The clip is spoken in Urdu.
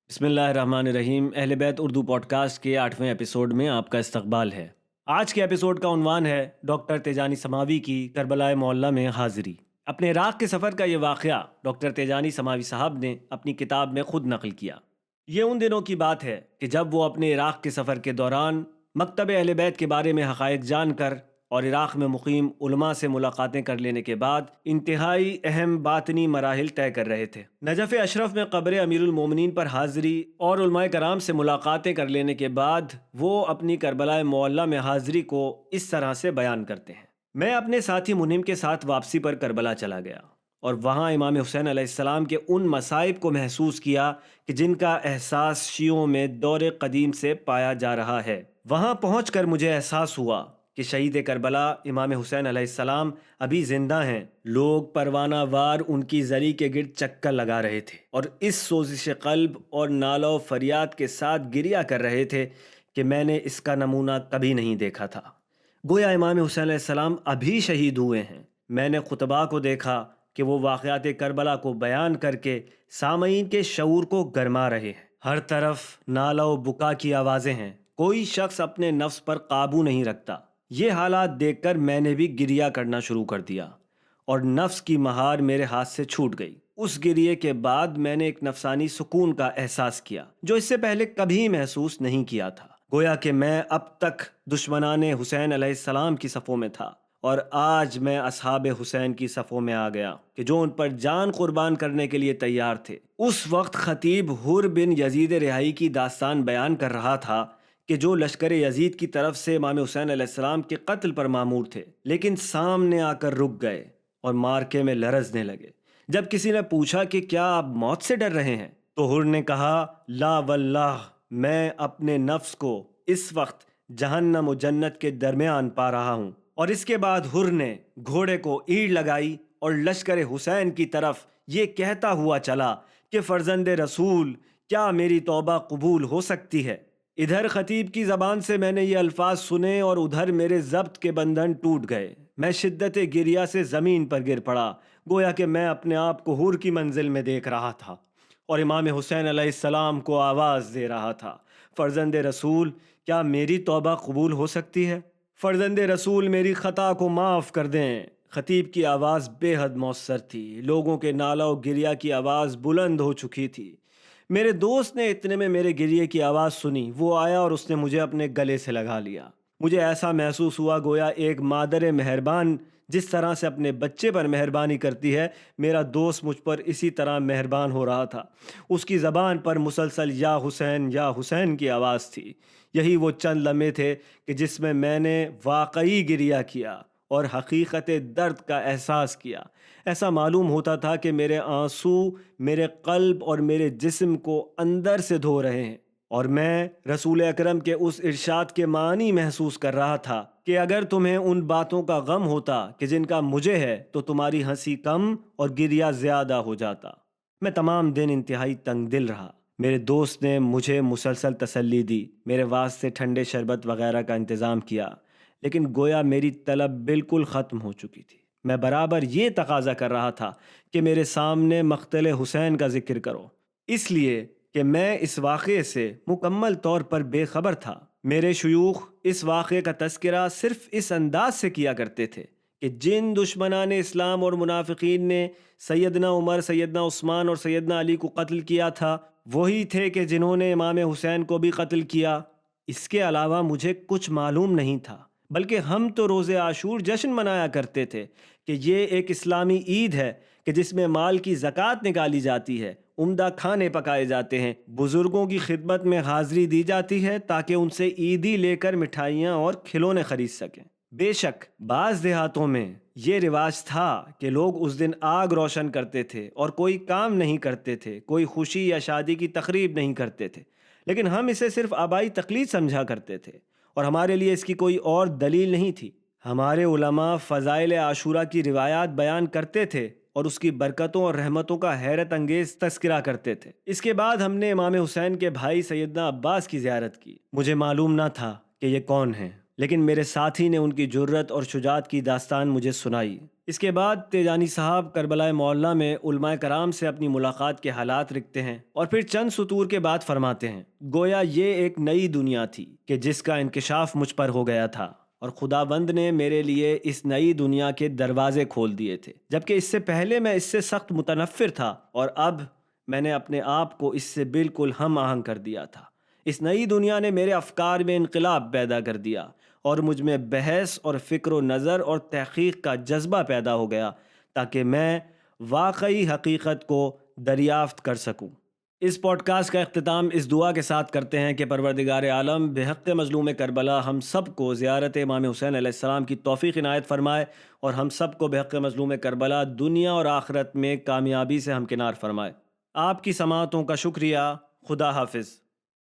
بسم اللہ الرحمن الرحیم۔ اہل بیت اردو پوڈ کاسٹ کے 8ویں ایپیسوڈ میں آپ کا استقبال ہے۔ آج کے ایپیسوڈ کا عنوان ہے ڈاکٹر تیجانی سماوی کی کربلا معلیٰ میں حاضری۔ اپنے عراق کے سفر کا یہ واقعہ ڈاکٹر تیجانی سماوی صاحب نے اپنی کتاب میں خود نقل کیا۔ یہ ان دنوں کی بات ہے کہ جب وہ اپنے عراق کے سفر کے دوران مکتب اہل بیت کے بارے میں حقائق جان کر اور عراق میں مقیم علماء سے ملاقاتیں کر لینے کے بعد انتہائی اہم باطنی مراحل طے کر رہے تھے۔ نجف اشرف میں قبر امیر المومنین پر حاضری اور علماء کرام سے ملاقاتیں کر لینے کے بعد وہ اپنی کربلا معلیٰ میں حاضری کو اس طرح سے بیان کرتے ہیں: میں اپنے ساتھی منہم کے ساتھ واپسی پر کربلا چلا گیا اور وہاں امام حسین علیہ السلام کے ان مصائب کو محسوس کیا کہ جن کا احساس شیعوں میں دور قدیم سے پایا جا رہا ہے۔ وہاں پہنچ کر مجھے احساس ہوا کہ شہید کربلا امام حسین علیہ السلام ابھی زندہ ہیں۔ لوگ پروانہ وار ان کی زری کے گرد چکر لگا رہے تھے اور اس سوزش قلب اور نالہ و فریاد کے ساتھ گریہ کر رہے تھے کہ میں نے اس کا نمونہ کبھی نہیں دیکھا تھا۔ گویا امام حسین علیہ السلام ابھی شہید ہوئے ہیں۔ میں نے خطباء کو دیکھا کہ وہ واقعات کربلا کو بیان کر کے سامعین کے شعور کو گرما رہے ہیں۔ ہر طرف نالہ و بکا کی آوازیں ہیں، کوئی شخص اپنے نفس پر قابو نہیں رکھتا۔ یہ حالات دیکھ کر میں نے بھی گریہ کرنا شروع کر دیا اور نفس کی مہار میرے ہاتھ سے چھوٹ گئی۔ اس گریے کے بعد میں نے ایک نفسانی سکون کا احساس کیا جو اس سے پہلے کبھی محسوس نہیں کیا تھا۔ گویا کہ میں اب تک دشمنان حسین علیہ السلام کی صفوں میں تھا اور آج میں اصحاب حسین کی صفوں میں آ گیا کہ جو ان پر جان قربان کرنے کے لیے تیار تھے۔ اس وقت خطیب حر بن یزید رہائی کی داستان بیان کر رہا تھا کہ جو لشکر یزید کی طرف سے امام حسین علیہ السلام کے قتل پر مامور تھے، لیکن سامنے آ کر رک گئے اور مارکے میں لرزنے لگے۔ جب کسی نے پوچھا کہ کیا آپ موت سے ڈر رہے ہیں تو حر نے کہا، لا واللہ، میں اپنے نفس کو اس وقت جہنم و جنت کے درمیان پا رہا ہوں۔ اور اس کے بعد حر نے گھوڑے کو اینٹ لگائی اور لشکر حسین کی طرف یہ کہتا ہوا چلا کہ فرزند رسول، کیا میری توبہ قبول ہو سکتی ہے؟ ادھر خطیب کی زبان سے میں نے یہ الفاظ سنے اور ادھر میرے ضبط کے بندھن ٹوٹ گئے۔ میں شدت گریہ سے زمین پر گر پڑا، گویا کہ میں اپنے آپ کو حور کی منزل میں دیکھ رہا تھا اور امام حسین علیہ السلام کو آواز دے رہا تھا، فرزند رسول، کیا میری توبہ قبول ہو سکتی ہے؟ فرزند رسول، میری خطا کو معاف کر دیں۔ خطیب کی آواز بے حد مؤثر تھی، لوگوں کے نالہ و گریہ کی آواز بلند ہو چکی تھی۔ میرے دوست نے اتنے میں میرے گریے کی آواز سنی، وہ آیا اور اس نے مجھے اپنے گلے سے لگا لیا۔ مجھے ایسا محسوس ہوا گویا ایک مادر مہربان جس طرح سے اپنے بچے پر مہربانی کرتی ہے، میرا دوست مجھ پر اسی طرح مہربان ہو رہا تھا۔ اس کی زبان پر مسلسل یا حسین کی آواز تھی۔ یہی وہ چند لمحے تھے کہ جس میں نے واقعی گریہ کیا اور حقیقت درد کا احساس کیا۔ ایسا معلوم ہوتا تھا کہ میرے آنسو میرے قلب اور میرے جسم کو اندر سے دھو رہے ہیں، اور میں رسول اکرم کے اس ارشاد کے معنی محسوس کر رہا تھا کہ اگر تمہیں ان باتوں کا غم ہوتا کہ جن کا مجھے ہے تو تمہاری ہنسی کم اور گریہ زیادہ ہو جاتا۔ میں تمام دن انتہائی تنگ دل رہا۔ میرے دوست نے مجھے مسلسل تسلی دی، میرے واسطے ٹھنڈے شربت وغیرہ کا انتظام کیا، لیکن گویا میری طلب بالکل ختم ہو چکی تھی۔ میں برابر یہ تقاضا کر رہا تھا کہ میرے سامنے مقتل حسین کا ذکر کرو، اس لیے کہ میں اس واقعے سے مکمل طور پر بے خبر تھا۔ میرے شیوخ اس واقعے کا تذکرہ صرف اس انداز سے کیا کرتے تھے کہ جن دشمنان اسلام اور منافقین نے سیدنا عمر، سیدنا عثمان اور سیدنا علی کو قتل کیا تھا، وہی تھے کہ جنہوں نے امام حسین کو بھی قتل کیا۔ اس کے علاوہ مجھے کچھ معلوم نہیں تھا، بلکہ ہم تو روز عاشور جشن منایا کرتے تھے کہ یہ ایک اسلامی عید ہے کہ جس میں مال کی زکوٰۃ نکالی جاتی ہے، عمدہ کھانے پکائے جاتے ہیں، بزرگوں کی خدمت میں حاضری دی جاتی ہے تاکہ ان سے عیدی لے کر مٹھائیاں اور کھلونے خرید سکیں۔ بے شک بعض دیہاتوں میں یہ رواج تھا کہ لوگ اس دن آگ روشن کرتے تھے اور کوئی کام نہیں کرتے تھے، کوئی خوشی یا شادی کی تقریب نہیں کرتے تھے، لیکن ہم اسے صرف آبائی تقلید سمجھا کرتے تھے اور ہمارے لیے اس کی کوئی اور دلیل نہیں تھی۔ ہمارے علماء فضائل عاشورہ کی روایات بیان کرتے تھے اور اس کی برکتوں اور رحمتوں کا حیرت انگیز تذکرہ کرتے تھے۔ اس کے بعد ہم نے امام حسین کے بھائی سیدنا عباس کی زیارت کی۔ مجھے معلوم نہ تھا کہ یہ کون ہیں، لیکن میرے ساتھی نے ان کی جرت اور شجاعت کی داستان مجھے سنائی۔ اس کے بعد تیجانی صاحب کربلا معلیٰ میں علماء کرام سے اپنی ملاقات کے حالات لکھتے ہیں اور پھر چند سطور کے بعد فرماتے ہیں، گویا یہ ایک نئی دنیا تھی کہ جس کا انکشاف مجھ پر ہو گیا تھا، اور خداوند نے میرے لیے اس نئی دنیا کے دروازے کھول دیے تھے، جبکہ اس سے پہلے میں اس سے سخت متنفر تھا، اور اب میں نے اپنے آپ کو اس سے بالکل ہم آہنگ کر دیا تھا۔ اس نئی دنیا نے میرے افکار میں انقلاب پیدا کر دیا اور مجھ میں بحث اور فکر و نظر اور تحقیق کا جذبہ پیدا ہو گیا تاکہ میں واقعی حقیقت کو دریافت کر سکوں۔ اس پوڈ کاسٹ کا اختتام اس دعا کے ساتھ کرتے ہیں کہ پروردگار عالم بحق مظلوم کربلا ہم سب کو زیارت امام حسین علیہ السلام کی توفیق عنایت فرمائے، اور ہم سب کو بحق مظلوم کربلا دنیا اور آخرت میں کامیابی سے ہمکنار فرمائے۔ آپ کی سماعتوں کا شکریہ۔ خدا حافظ۔